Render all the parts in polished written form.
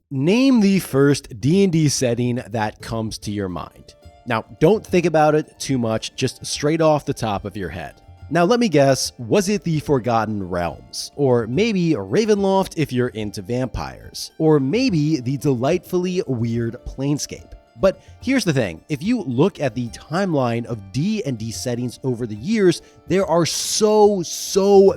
Name the first D&D setting that comes to your mind. Now, don't think about it too much, just straight off the top of your head. Now, let me guess, was it the Forgotten Realms? Or maybe Ravenloft if you're into vampires? Or maybe the delightfully weird Planescape? But here's the thing, if you look at the timeline of D&D settings over the years, there are so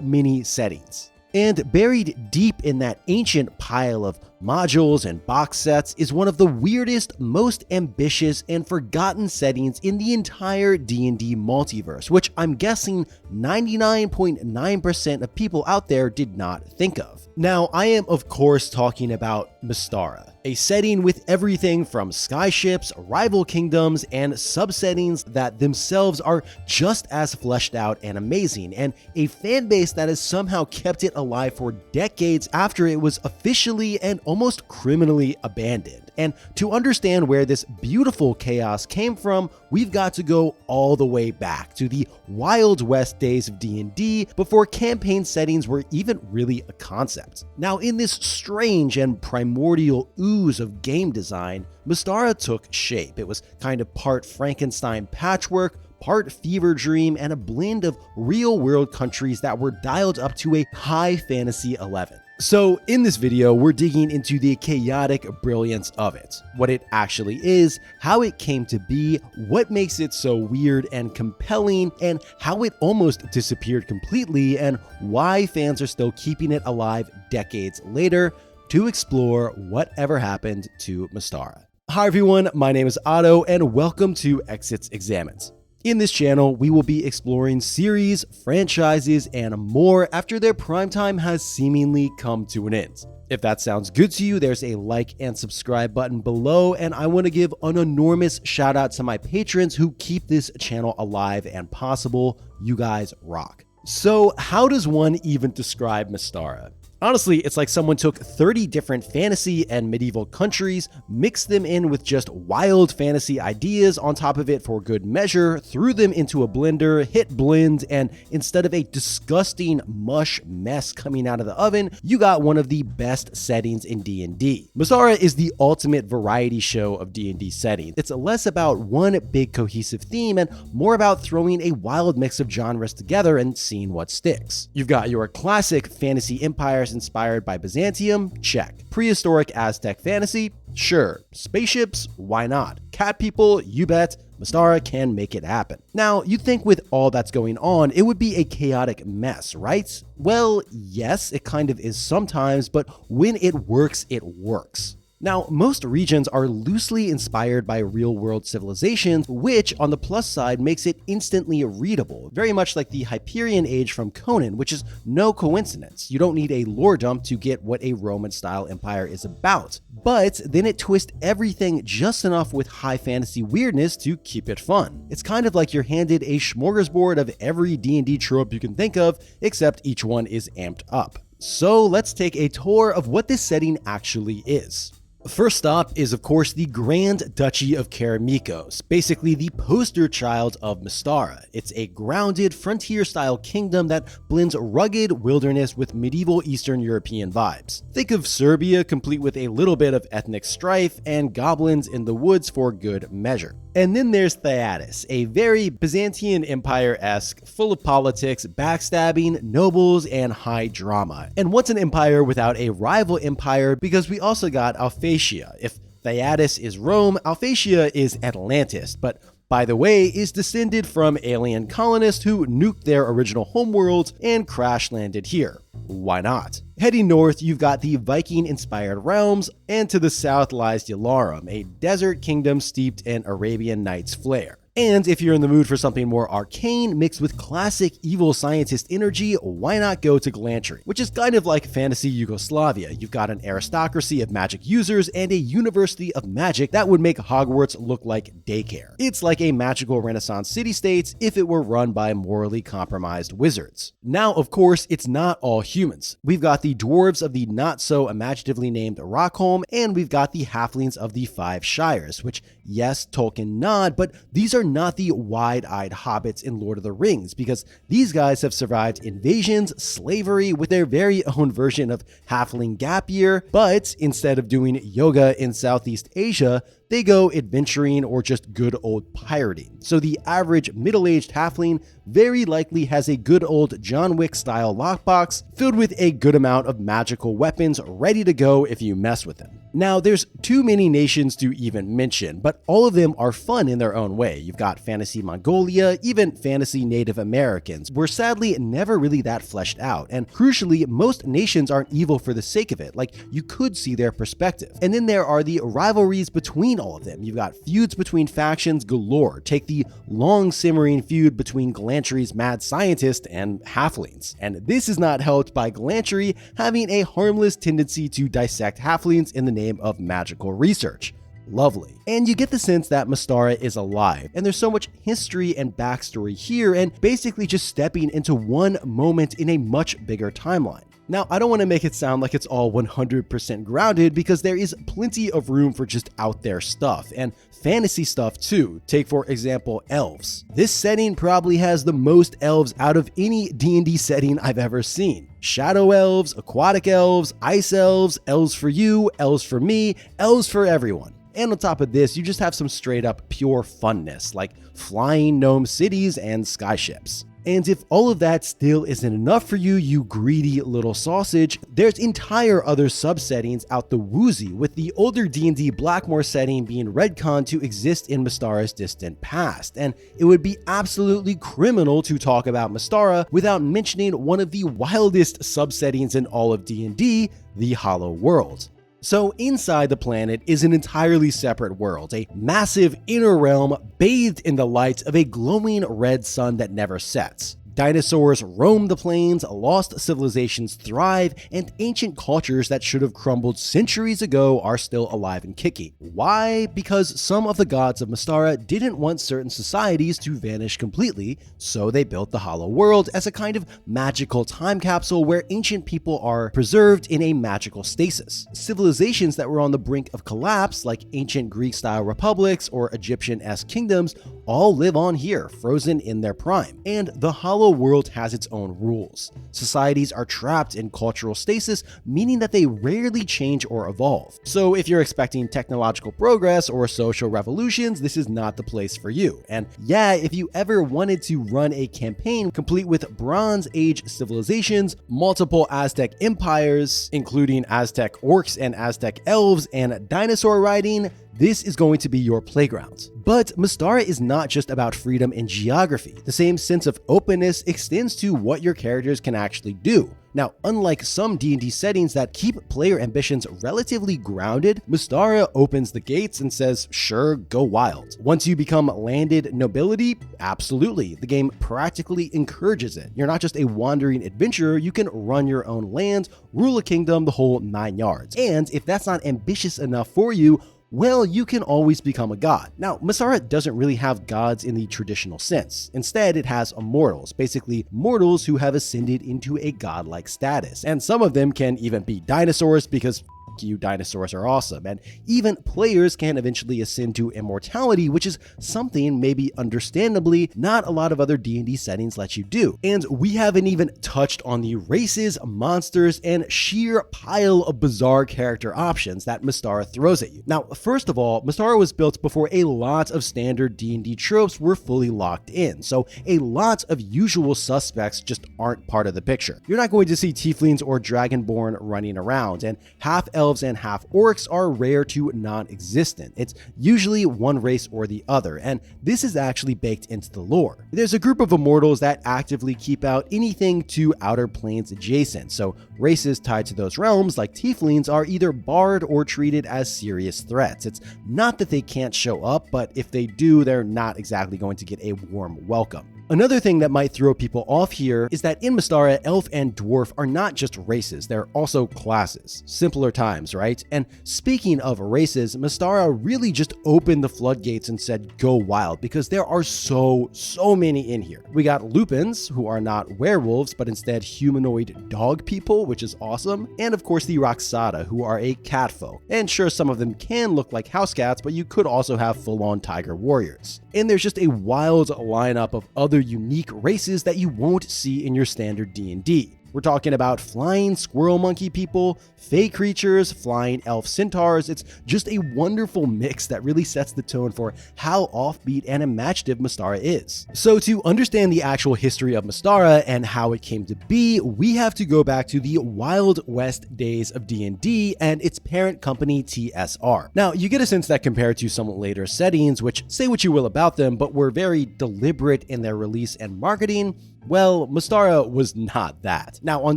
many settings. And buried deep in that ancient pile of modules and box sets is one of the weirdest, most ambitious, and forgotten settings in the entire D&D multiverse, which I'm guessing 99.9% of people out there did not think of. Now, I am of course talking about Mystara, a setting with everything from skyships, rival kingdoms, and subsettings that themselves are just as fleshed out and amazing, and a fanbase that has somehow kept it alive for decades after it was officially and almost criminally abandoned. And to understand where this beautiful chaos came from, we've got to go all the way back to the Wild West days of D&D before campaign settings were even really a concept. Now, in this strange and primordial ooze of game design, Mystara took shape. It was kind of part Frankenstein patchwork, part fever dream, and a blend of real-world countries that were dialed up to a high fantasy 11. So in this video, we're digging into the chaotic brilliance of it, what it actually is, how it came to be, what makes it so weird and compelling, and how it almost disappeared completely, and why fans are still keeping it alive decades later, to explore whatever happened to Mystara. Hi everyone, my name is Otto, and welcome to Exits Examined. In this channel, we will be exploring series, franchises, and more after their prime time has seemingly come to an end. If that sounds good to you, there's a like and subscribe button below, and I want to give an enormous shout out to my patrons who keep this channel alive and possible. You guys rock. So how does one even describe Mystara? Honestly, it's like someone took 30 different fantasy and medieval countries, mixed them in with just wild fantasy ideas on top of it for good measure, threw them into a blender, hit blend, and instead of a disgusting mush mess coming out of the oven, you got one of the best settings in D&D. Mystara is the ultimate variety show of D&D settings. It's less about one big cohesive theme and more about throwing a wild mix of genres together and seeing what sticks. You've got your classic fantasy empires inspired by Byzantium? Check. Prehistoric Aztec fantasy? Sure. Spaceships? Why not? Cat people? You bet. Mystara can make it happen. Now, you'd think with all that's going on, it would be a chaotic mess, right? Well, yes, it kind of is sometimes, but when it works, it works. Now, most regions are loosely inspired by real-world civilizations, which, on the plus side, makes it instantly readable, very much like the Hyperion Age from Conan, which is no coincidence. You don't need a lore dump to get what a Roman-style empire is about. But then it twists everything just enough with high fantasy weirdness to keep it fun. It's kind of like you're handed a smorgasbord of every D&D trope you can think of, except each one is amped up. So let's take a tour of what this setting actually is. First stop is, of course, the Grand Duchy of Karamikos, basically the poster child of Mystara. It's a grounded, frontier-style kingdom that blends rugged wilderness with medieval Eastern European vibes. Think of Serbia, complete with a little bit of ethnic strife and goblins in the woods for good measure. And then there's Theatis, a very Byzantine Empire-esque, full of politics, backstabbing, nobles, and high drama. And what's an empire without a rival empire? Because we also got Alphatia. If Theatis is Rome, Alphatia is Atlantis, but by the way, is descended from alien colonists who nuked their original homeworld and crash-landed here. Why not? Heading north, you've got the Viking-inspired realms, and to the south lies Yalarum, a desert kingdom steeped in Arabian Nights flair. And if you're in the mood for something more arcane mixed with classic evil scientist energy, why not go to Glantry, which is kind of like fantasy Yugoslavia. You've got an aristocracy of magic users and a university of magic that would make Hogwarts look like daycare. It's like a magical Renaissance city-state if it were run by morally compromised wizards. Now, of course, it's not all humans. We've got the dwarves of the not-so-imaginatively named Rockholm, and we've got the halflings of the Five Shires, which, yes, Tolkien nod, but these are are not the wide-eyed hobbits in Lord of the Rings, because these guys have survived invasions, slavery with their very own version of halfling gap year, but instead of doing yoga in Southeast Asia, they go adventuring or just good old pirating. So the average middle-aged halfling very likely has a good old John Wick style lockbox filled with a good amount of magical weapons ready to go if you mess with them. Now, there's too many nations to even mention, but all of them are fun in their own way. You've got fantasy Mongolia, even fantasy Native Americans, were sadly never really that fleshed out. And crucially, most nations aren't evil for the sake of it, like you could see their perspective. And then there are the rivalries between all of them. You've got feuds between factions galore. Take the long simmering feud between Galantry's mad scientist and halflings. And this is not helped by Galantry having a harmless tendency to dissect halflings in the name of magical research. Lovely. And you get the sense that Mystara is alive, and there's so much history and backstory here, and basically just stepping into one moment in a much bigger timeline. Now, I don't want to make it sound like it's all 100% grounded, because there is plenty of room for just out there stuff, and fantasy stuff too. Take for example, elves. This setting probably has the most elves out of any D&D setting I've ever seen. Shadow elves, aquatic elves, ice elves, elves for you, elves for me, elves for everyone. And on top of this, you just have some straight up pure funness, like flying gnome cities and skyships. And if all of that still isn't enough for you, you greedy little sausage, there's entire other subsettings out the woozy, with the older D&D Blackmoor setting being retconned to exist in Mystara's distant past. And it would be absolutely criminal to talk about Mystara without mentioning one of the wildest subsettings in all of D&D, the Hollow World. So inside the planet is an entirely separate world, a massive inner realm bathed in the light of a glowing red sun that never sets. Dinosaurs roam the plains, lost civilizations thrive, and ancient cultures that should have crumbled centuries ago are still alive and kicking. Why? Because some of the gods of Mystara didn't want certain societies to vanish completely, so they built the Hollow World as a kind of magical time capsule where ancient people are preserved in a magical stasis. Civilizations that were on the brink of collapse, like ancient Greek-style republics or Egyptian-esque kingdoms, all live on here, frozen in their prime. And the Hollow World has its own rules. Societies are trapped in cultural stasis, meaning that they rarely change or evolve. So if you're expecting technological progress or social revolutions, this is not the place for you. And yeah, if you ever wanted to run a campaign complete with Bronze Age civilizations, multiple Aztec empires, including Aztec orcs and Aztec elves, and dinosaur riding, this is going to be your playground. But Mystara is not just about freedom and geography. The same sense of openness extends to what your characters can actually do. Now, unlike some D&D settings that keep player ambitions relatively grounded, Mystara opens the gates and says, sure, go wild. Once you become landed nobility, absolutely. The game practically encourages it. You're not just a wandering adventurer, you can run your own land, rule a kingdom, the whole 9 yards. And if that's not ambitious enough for you, well, you can always become a god. Now, Mystara doesn't really have gods in the traditional sense. Instead, it has immortals, basically mortals who have ascended into a godlike status. And some of them can even be dinosaurs, because you, dinosaurs are awesome. And even players can eventually ascend to immortality, which is something maybe understandably not a lot of other D&D settings let you do. And we haven't even touched on the races, monsters, and sheer pile of bizarre character options that Mystara throws at you. Now, first of all, Mystara was built before a lot of standard D&D tropes were fully locked in, so a lot of usual suspects just aren't part of the picture. You're not going to see tieflings or dragonborn running around, and half-elves and half-orcs are rare to non-existent. It's usually one race or the other, and this is actually baked into the lore. There's a group of immortals that actively keep out anything to outer planes adjacent, so races tied to those realms, like tieflings, are either barred or treated as serious threats. It's not that they can't show up, but if they do, they're not exactly going to get a warm welcome. Another thing that might throw people off here is that in Mystara, elf and dwarf are not just races, they're also classes. Simpler times, right? And speaking of races, Mystara really just opened the floodgates and said go wild, because there are so many in here. We got lupins, who are not werewolves, but instead humanoid dog people, which is awesome. And of course the Raksata, who are a cat folk. And sure, some of them can look like house cats, but you could also have full-on tiger warriors. And there's just a wild lineup of other unique races that you won't see in your standard D&D. We're talking about flying squirrel monkey people, fey creatures, flying elf centaurs. It's just a wonderful mix that really sets the tone for how offbeat and imaginative Mystara is. So to understand the actual history of Mystara and how it came to be, we have to go back to the Wild West days of D&D and its parent company TSR. Now, you get a sense that compared to some later settings, which say what you will about them, but were very deliberate in their release and marketing, well, Mystara was not that. Now, on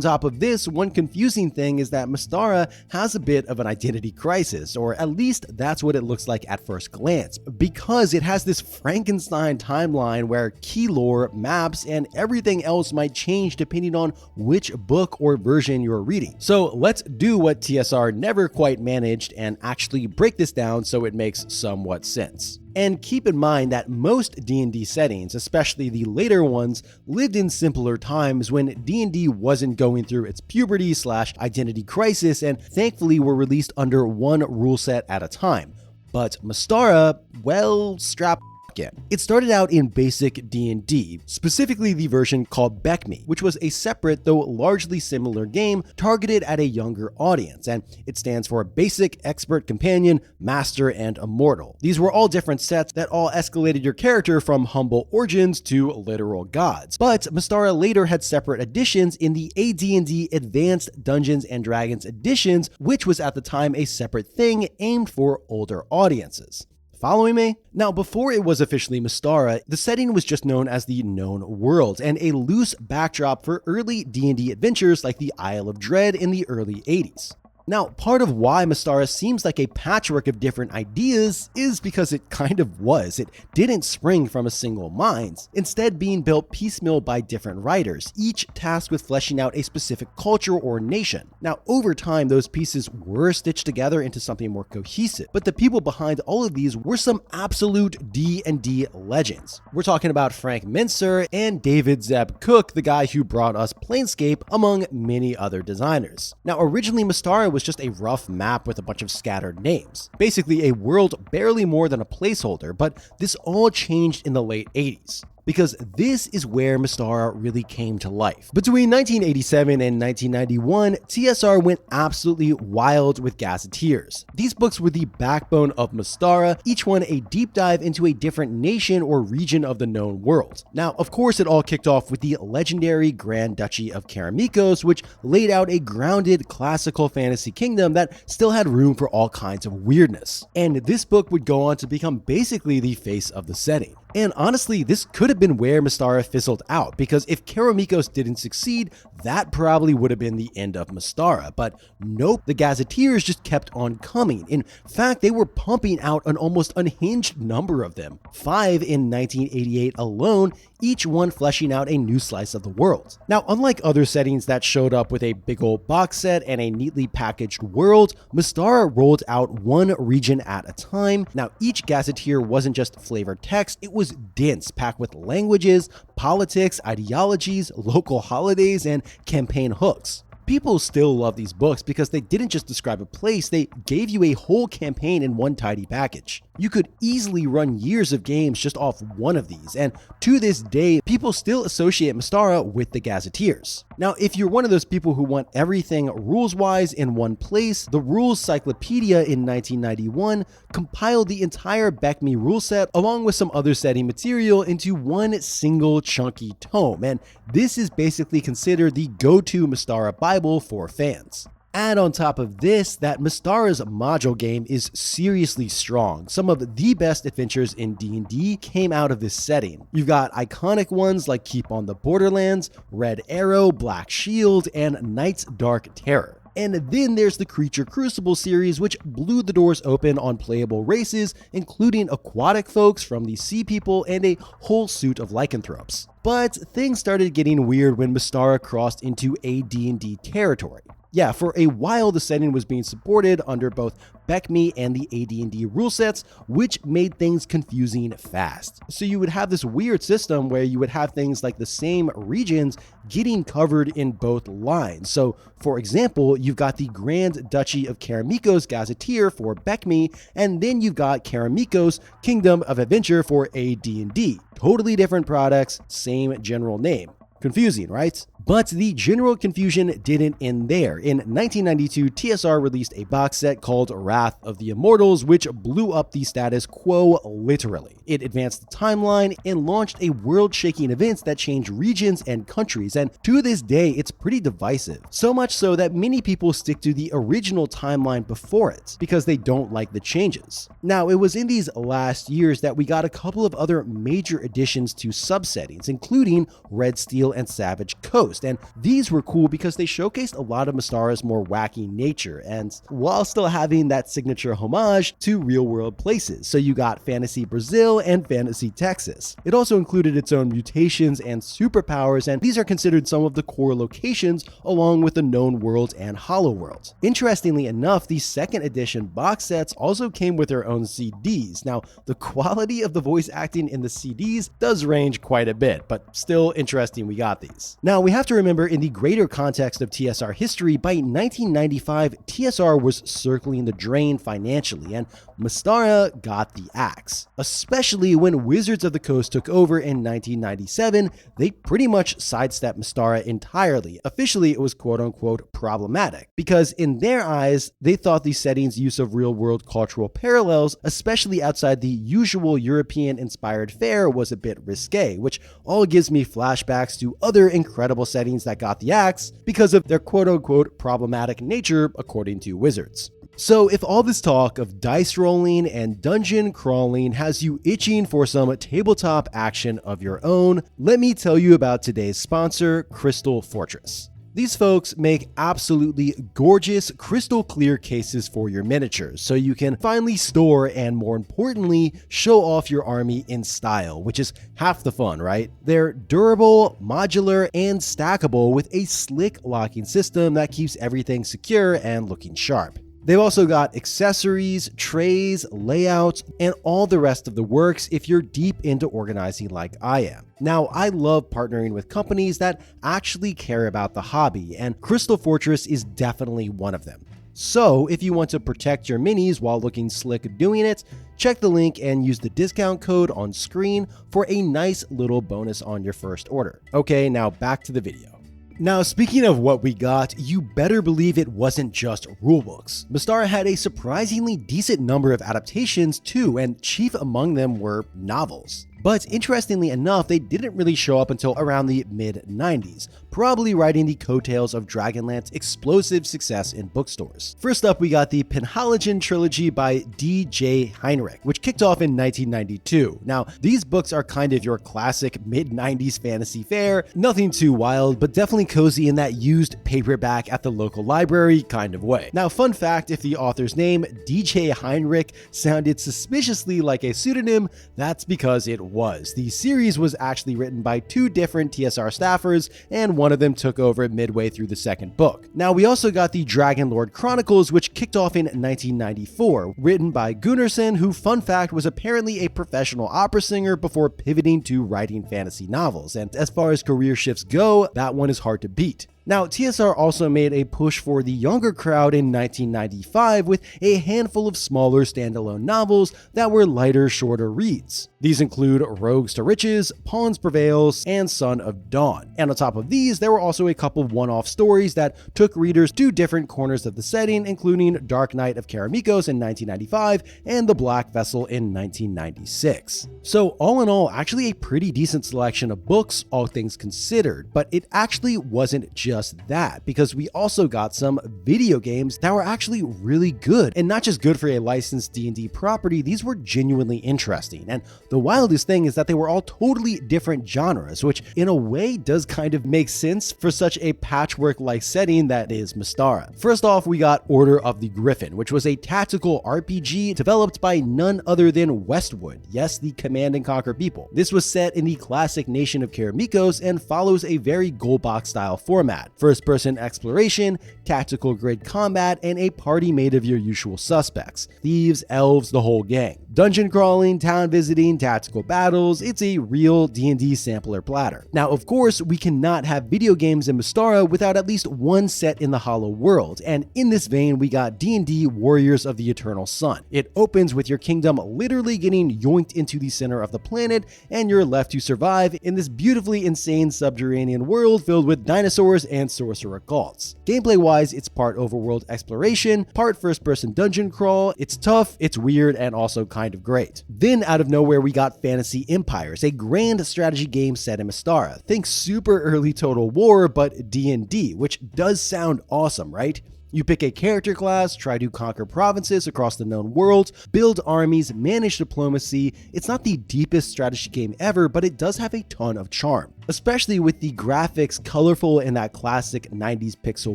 top of this, one confusing thing is that Mystara has a bit of an identity crisis, or at least that's what it looks like at first glance, because it has this Frankenstein timeline where key lore, maps, and everything else might change depending on which book or version you're reading. So let's do what TSR never quite managed and actually break this down so it makes somewhat sense. And keep in mind that most D&D settings, especially the later ones, lived in simpler times when D&D wasn't going through its puberty/identity crisis and thankfully were released under one rule set at a time. But Mystara, well, strap in. It started out in Basic D&D, specifically the version called BECME, which was a separate though largely similar game targeted at a younger audience, and it stands for Basic, Expert, Companion, Master, and Immortal. These were all different sets that all escalated your character from humble origins to literal gods. But Mystara later had separate editions in the AD&D Advanced Dungeons & Dragons editions, which was at the time a separate thing aimed for older audiences. Following me? Now, before it was officially Mystara, the setting was just known as the Known World, and a loose backdrop for early D&D adventures like the Isle of Dread in the early 80s. Now, part of why Mystara seems like a patchwork of different ideas is because it kind of was. It didn't spring from a single mind, instead being built piecemeal by different writers, each tasked with fleshing out a specific culture or nation. Now, over time, those pieces were stitched together into something more cohesive, but the people behind all of these were some absolute D&D legends. We're talking about Frank Mincer and David Zeb Cook, the guy who brought us Planescape, among many other designers. Now, originally Mystara was just a rough map with a bunch of scattered names. Basically a world barely more than a placeholder, but this all changed in the late 80s. Because this is where Mystara really came to life. Between 1987 and 1991, TSR went absolutely wild with Gazetteers. These books were the backbone of Mystara, each one a deep dive into a different nation or region of the known world. Now, of course, it all kicked off with the legendary Grand Duchy of Karamikos, which laid out a grounded classical fantasy kingdom that still had room for all kinds of weirdness. And this book would go on to become basically the face of the setting. And honestly, this could have been where Mystara fizzled out, because if Karamikos didn't succeed, that probably would have been the end of Mystara. But nope, the Gazetteers just kept on coming. In fact, they were pumping out an almost unhinged number of them, 5 in 1988 alone, each one fleshing out a new slice of the world. Now, unlike other settings that showed up with a big old box set and a neatly packaged world, Mystara rolled out one region at a time. Now, each Gazetteer wasn't just flavored text, it was dense, packed with languages, politics, ideologies, local holidays, and campaign hooks. People still love these books because they didn't just describe a place, they gave you a whole campaign in one tidy package. You could easily run years of games just off one of these, and to this day, people still associate Mystara with the Gazetteers. Now, if you're one of those people who want everything rules-wise in one place, the Rules Cyclopedia in 1991 compiled the entire BECME rule set along with some other setting material into one single chunky tome, and this is basically considered the go-to Mystara Bible for fans. Add on top of this that Mystara's module game is seriously strong. Some of the best adventures in D&D came out of this setting. You've got iconic ones like Keep on the Borderlands, Red Arrow, Black Shield, and Night's Dark Terror. And then there's the Creature Crucible series, which blew the doors open on playable races, including aquatic folks from the sea people and a whole suit of lycanthropes. But things started getting weird when Mystara crossed into AD&D territory. Yeah, for a while the setting was being supported under both BECMI and the AD&D rule sets, which made things confusing fast. So you would have this weird system where you would have things like the same regions getting covered in both lines. So for example, you've got the Grand Duchy of Karamiko's Gazetteer for BECMI, and then you've got Karamiko's Kingdom of Adventure for AD&D. Totally different products, same general name. Confusing, right? But the general confusion didn't end there. In 1992, TSR released a box set called Wrath of the Immortals, which blew up the status quo literally. It advanced the timeline and launched a world-shaking event that changed regions and countries, and to this day, it's pretty divisive. So much so that many people stick to the original timeline before it, because they don't like the changes. Now, it was in these last years that we got a couple of other major additions to subsettings, including Red Steel and Savage Coast. And these were cool because they showcased a lot of Mystara's more wacky nature, and while still having that signature homage to real-world places. So you got Fantasy Brazil and Fantasy Texas. It also included its own mutations and superpowers, and these are considered some of the core locations along with the known worlds and hollow worlds. Interestingly enough, the second edition box sets also came with their own CDs. Now, the quality of the voice acting in the CDs does range quite a bit, but still interesting we got these. Now, we have to remember, in the greater context of TSR history, by 1995, TSR was circling the drain financially, and Mystara got the axe. Especially when Wizards of the Coast took over in 1997, they pretty much sidestepped Mystara entirely. Officially, it was quote-unquote problematic, because in their eyes, they thought the setting's use of real-world cultural parallels, especially outside the usual European-inspired fare, was a bit risque, which all gives me flashbacks to other incredible settings that got the axe because of their quote-unquote problematic nature, according to Wizards. So if all this talk of dice rolling and dungeon crawling has you itching for some tabletop action of your own, let me tell you about today's sponsor, Crystal Fortress. These folks make absolutely gorgeous, crystal clear cases for your miniatures, so you can finally store and, more importantly, show off your army in style, which is half the fun, right? They're durable, modular, and stackable with a slick locking system that keeps everything secure and looking sharp. They've also got accessories, trays, layouts, and all the rest of the works if you're deep into organizing like I am. Now, I love partnering with companies that actually care about the hobby, and Crystal Fortress is definitely one of them. So, if you want to protect your minis while looking slick doing it, check the link and use the discount code on screen for a nice little bonus on your first order. Okay, now back to the video. Now, speaking of what we got, you better believe it wasn't just rulebooks. Mystara had a surprisingly decent number of adaptations too, and chief among them were novels. But interestingly enough, they didn't really show up until around the mid-90s, probably riding the coattails of Dragonlance's explosive success in bookstores. First up, we got the Penhaligon trilogy by D.J. Heinrich, which kicked off in 1992. Now, these books are kind of your classic mid-90s fantasy fare, nothing too wild, but definitely cozy in that used paperback at the local library kind of way. Now, fun fact, if the author's name, D.J. Heinrich, sounded suspiciously like a pseudonym, that's because it was. The series was actually written by two different TSR staffers, and one of them took over midway through the second book. Now, we also got the Dragonlord Chronicles, which kicked off in 1994, written by Gunnarsson, who, fun fact, was apparently a professional opera singer before pivoting to writing fantasy novels. And as far as career shifts go, that one is hard to beat. Now, TSR also made a push for the younger crowd in 1995 with a handful of smaller standalone novels that were lighter, shorter reads. These include Rogues to Riches, Pawns Prevails, and Son of Dawn. And on top of these, there were also a couple one-off stories that took readers to different corners of the setting, including Dark Knight of Karamikos in 1995 and The Black Vessel in 1996. So all in all, actually a pretty decent selection of books, all things considered, but it actually wasn't just just that, because we also got some video games that were actually really good, and not just good for a licensed D&D property. These were genuinely interesting, and the wildest thing is that they were all totally different genres, which in a way does kind of make sense for such a patchwork-like setting that is Mystara. First off, we got Order of the Griffin, which was a tactical RPG developed by none other than Westwood, yes, the Command and Conquer people. This was set in the classic nation of Karamikos and follows a very Goldbox style format: first-person exploration, tactical grid combat, and a party made of your usual suspects: thieves, elves, the whole gang. Dungeon crawling, town visiting, tactical battles, it's a real D&D sampler platter. Now, of course, we cannot have video games in Mystara without at least one set in the Hollow World, and in this vein, we got D&D Warriors of the Eternal Sun. It opens with your kingdom literally getting yoinked into the center of the planet, and you're left to survive in this beautifully insane subterranean world filled with dinosaurs and sorcerer cults. Gameplay-wise, it's part overworld exploration, part first-person dungeon crawl. It's tough, it's weird, and also kind of great. Then out of nowhere, we got Fantasy Empires, a grand strategy game set in Mystara. Think super early Total War, but D&D, which does sound awesome, right? You pick a character class, try to conquer provinces across the known world, build armies, manage diplomacy. It's not the deepest strategy game ever, but it does have a ton of charm, especially with the graphics colorful in that classic 90s pixel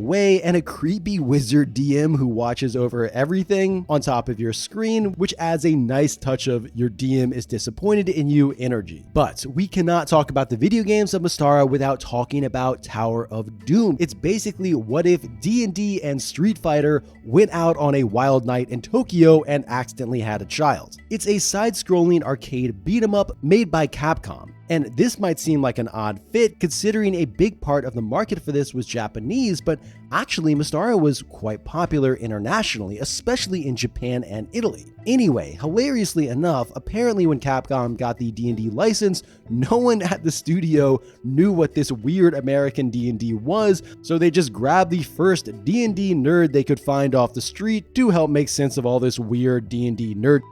way, and a creepy wizard DM who watches over everything on top of your screen, which adds a nice touch of your DM is disappointed in you energy. But we cannot talk about the video games of Mystara without talking about Tower of Doom. It's basically what if D&D and Street Fighter went out on a wild night in Tokyo and accidentally had a child. It's a side-scrolling arcade beat-em-up made by Capcom. And this might seem like an odd fit considering a big part of the market for this was Japanese, but actually Mystara was quite popular internationally, especially in Japan and Italy. Anyway, hilariously enough, apparently when Capcom got the D&D license, no one at the studio knew what this weird American D&D was, so they just grabbed the first D&D nerd they could find off the street to help make sense of all this weird D&D nerd.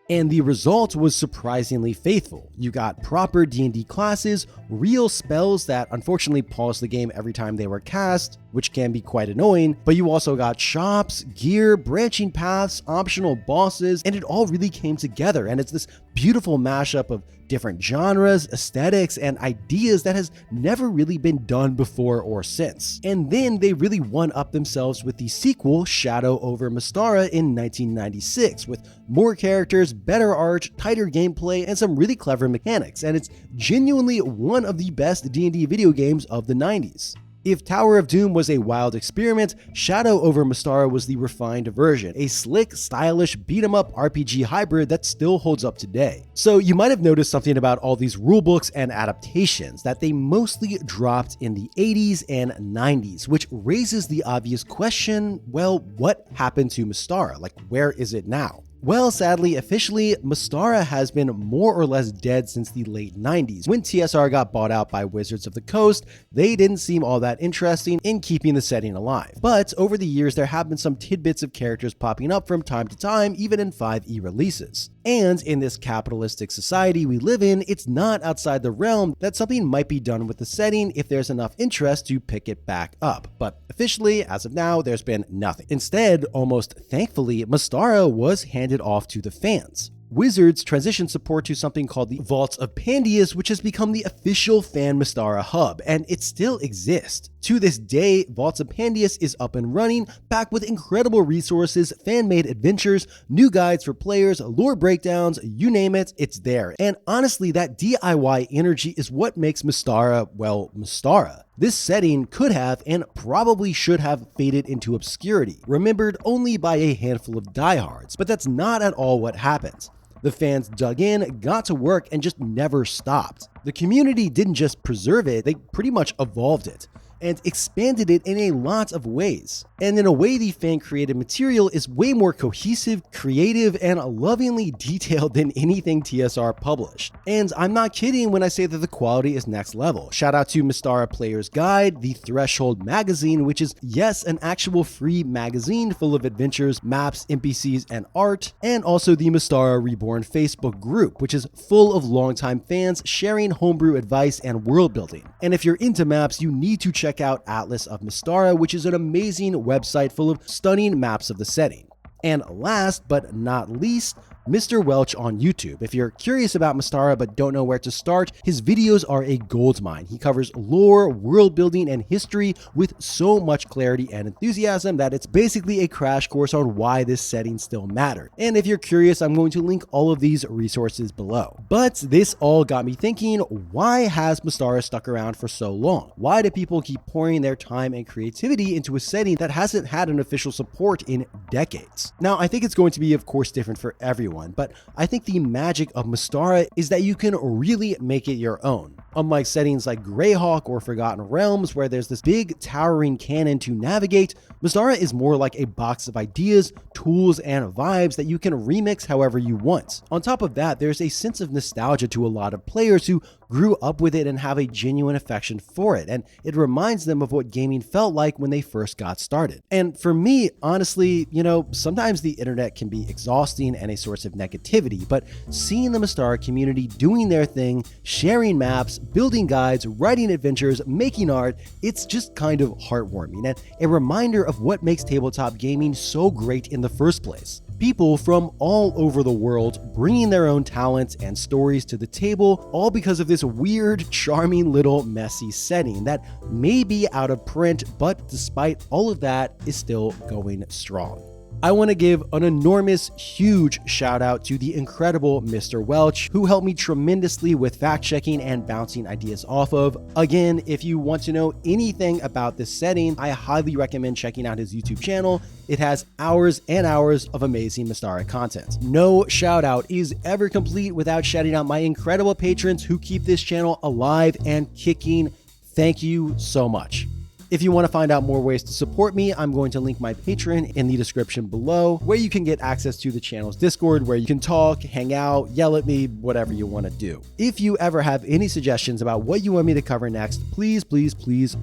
And the result was surprisingly faithful. You got proper D&D classes, real spells that unfortunately pause the game every time they were cast, which can be quite annoying, but you also got shops, gear, branching paths, optional bosses, and it all really came together, and it's this beautiful mashup of different genres, aesthetics, and ideas that has never really been done before or since. And then they really one-upped themselves with the sequel, Shadow over Mystara, in 1996, with more characters, better art, tighter gameplay, and some really clever mechanics, and it's genuinely one of the best D&D video games of the 90s. If Tower of Doom was a wild experiment, Shadow over Mystara was the refined version, a slick, stylish, beat-em-up RPG hybrid that still holds up today. So you might have noticed something about all these rulebooks and adaptations, that they mostly dropped in the 80s and 90s, which raises the obvious question, well, what happened to Mystara? Like, where is it now? Well, sadly, officially, Mystara has been more or less dead since the late 90s. When TSR got bought out by Wizards of the Coast, they didn't seem all that interesting in keeping the setting alive. But over the years, there have been some tidbits of characters popping up from time to time, even in 5e releases. And in this capitalistic society we live in, it's not outside the realm that something might be done with the setting if there's enough interest to pick it back up. But officially, as of now, there's been nothing. Instead, almost thankfully, Mystara was handed off to the fans. Wizards transitioned support to something called the Vaults of Pandius, which has become the official fan Mystara hub, and it still exists. To this day, Vaults of Pandius is up and running, packed with incredible resources, fan-made adventures, new guides for players, lore breakdowns, you name it, it's there. And honestly, that DIY energy is what makes Mystara, well, Mystara. This setting could have and probably should have faded into obscurity, remembered only by a handful of diehards, but that's not at all what happened. The fans dug in, got to work, and just never stopped. The community didn't just preserve it, they pretty much evolved it and expanded it in a lot of ways. And in a way, the fan-created material is way more cohesive, creative, and lovingly detailed than anything TSR published. And I'm not kidding when I say that the quality is next level. Shout out to Mystara Player's Guide, the Threshold magazine, which is, yes, an actual free magazine full of adventures, maps, NPCs, and art, and also the Mystara Reborn Facebook group, which is full of longtime fans sharing homebrew advice and world building. And if you're into maps, you need to check check out Atlas of Mystara, which is an amazing website full of stunning maps of the setting. And last but not least, Mr. Welch on YouTube. If you're curious about Mystara but don't know where to start, his videos are a goldmine. He covers lore, world building, and history with so much clarity and enthusiasm that it's basically a crash course on why this setting still mattered. And if you're curious, I'm going to link all of these resources below. But this all got me thinking, why has Mystara stuck around for so long? Why do people keep pouring their time and creativity into a setting that hasn't had an official support in decades? Now, I think it's going to be, of course, different for everyone, but I think the magic of Mystara is that you can really make it your own. Unlike settings like Greyhawk or Forgotten Realms, where there's this big towering canon to navigate, Mystara is more like a box of ideas, tools, and vibes that you can remix however you want. On top of that, there's a sense of nostalgia to a lot of players who grew up with it and have a genuine affection for it, and it reminds them of what gaming felt like when they first got started. And for me, honestly, sometimes the internet can be exhausting and a source of negativity, but seeing the Mystara community doing their thing, sharing maps, building guides, writing adventures, making art, it's just kind of heartwarming and a reminder of what makes tabletop gaming so great in the first place. People from all over the world bringing their own talents and stories to the table, all because of this weird, charming little messy setting that may be out of print, but despite all of that is still going strong. I want to give an enormous, huge shout out to the incredible Mr. Welch, who helped me tremendously with fact checking and bouncing ideas off of. Again, if you want to know anything about this setting, I highly recommend checking out his YouTube channel. It has hours and hours of amazing Mystara content. No shout out is ever complete without shouting out my incredible patrons who keep this channel alive and kicking. Thank you so much. If you want to find out more ways to support me, I'm going to link my Patreon in the description below, where you can get access to the channel's Discord, where you can talk, hang out, yell at me, whatever you want to do. If you ever have any suggestions about what you want me to cover next, please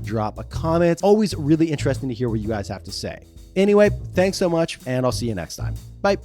drop a comment. Always really interesting to hear what you guys have to say. Anyway, thanks so much, and I'll see you next time. Bye.